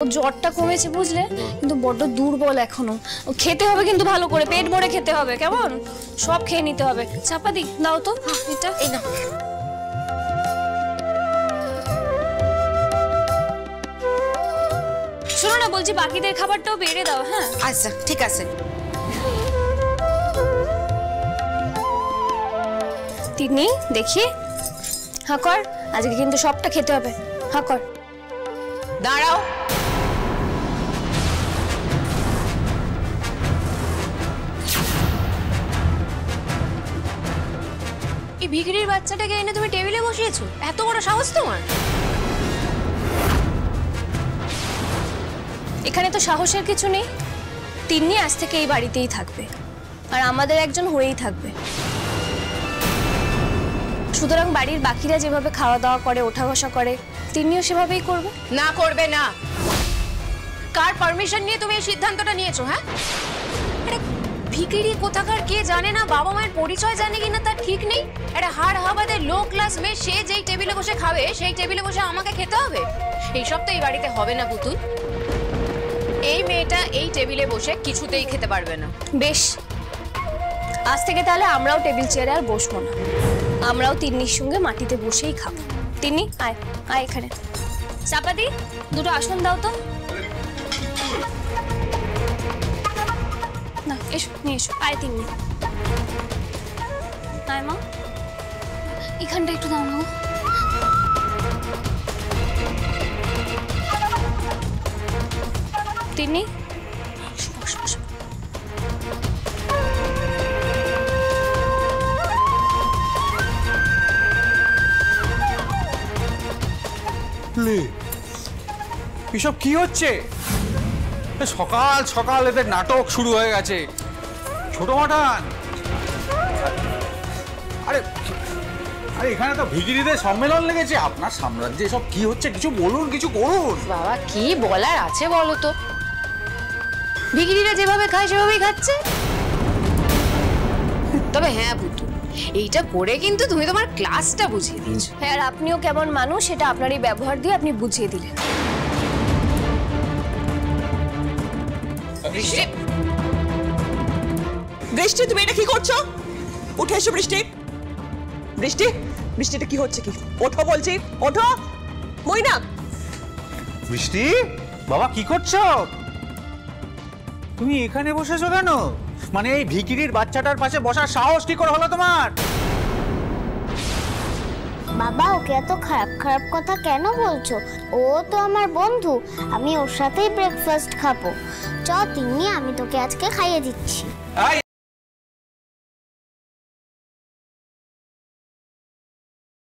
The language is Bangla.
জ্বরটা কমেছে বুঝলে, কিন্তু বড্ড দুর্বল এখনো। খেতে হবে কিন্তু ভালো করে, পেট ভরে খেতে হবে, কেমন? সব খেয়ে নিতে হবে। চাপাতি দাও তো এটা। এই না, শোনো না, বলছি বাকিদের খাবারটাও বেড়ে দাও। হ্যাঁ আচ্ছা ঠিক আছে। তিন্নি দেখি, হ্যাঁ কর, আজকে কিন্তু সবটা খেতে হবে। হ্যাঁ কর। দাঁড়াও, এই ভিখিরির বাচ্চাটাকে এনে তুমি টেবিলে বসিয়েছো? এত বড় সাহস তোমার! এখানে তো সাহসের কিছু নেই। তিন্নি আজ থেকে এই বাড়িতেই থাকবে, আর আমাদের একজন হয়েই থাকবে। সুতরাং বাড়ির বাকিরা যেভাবে খাওয়া দাওয়া করে, ওঠা বসা করে, তিন্নিও সেভাবেই করবে। না করবে না। কার পারমিশন নিয়ে তুমি এই সিদ্ধান্তটা নিয়েছো? হ্যাঁ, ভিখিরি কোথাকার কে জানে না, বাবা মায়ের পরিচয় জানে কিনা তার ঠিক নেই। একটা হাড় হাবাদের লো ক্লাস মেয়ে, সে যেই টেবিলে বসে খাবে সেই টেবিলে বসে আমাকে খেতে হবে? এইসব তো এই বাড়িতে হবে না পুতুল। এই মেয়েটা এই টেবিলে বসে কিছুতেই খেতে পারবে না। বেশ, আজ থেকে তাহলে আমরাও টেবিল চেয়ারে আর বসবো না। আমরাও তিন্নির সঙ্গে মাটিতে বসেই খাবো। তিন্নি আয়, আয় এখানে। চাপাতি দুটো আসন দাও তো। না এসো, নিয়ে এসো। আয় তিন্নি, আয় মা, এখানটা একটু দাও না। তিন্নি বস বস। এসব কি হচ্ছে? সকাল সকাল এদের নাটক শুরু হয়ে গেছে। ছোট মাঠান, আরে আরে এখানে তো ভিখিরিদের সম্মেলন লেগেছে। আপনার সাম্রাজ্যে এসব কি হচ্ছে? কিছু বলুন, কিছু করুন। বাবা কি বলার আছে বলো তো? ভিখিরিরা যেভাবে খায় সেভাবেই খাচ্ছে। তবে হ্যাঁ পুতুল, এইটা করে কিন্তু তুমি তোমার ক্লাসটা বুঝিয়ে দিয়েছো। হ্যাঁ, আর আপনিও কেমন মানুষ সেটা আপনার এই ব্যবহার দিয়ে আপনি বুঝিয়ে দিলেন। বৃষ্টি, বৃষ্টি তুমি এটা কি করছো? উঠে এসো বৃষ্টি। বৃষ্টি, বৃষ্টিটা কি হচ্ছে? কি ওঠো বলছি, ওঠো। মইনা, বৃষ্টি বাবা কি করছো? তুমি এখানে বসেছো কেন? মানে এই ভিখিরির বাচ্চাটার পাশে বসার সাহস কি করে হলো তোমার? বাবা, ওকে এত খারাপ খারাপ কথা কেন বলছো? ও তো আমার বন্ধু, আমি ওর সাথেই ব্রেকফাস্ট খাবো। চ তিন্নি, আমি তোকে আজকে খাইয়ে দিচ্ছি।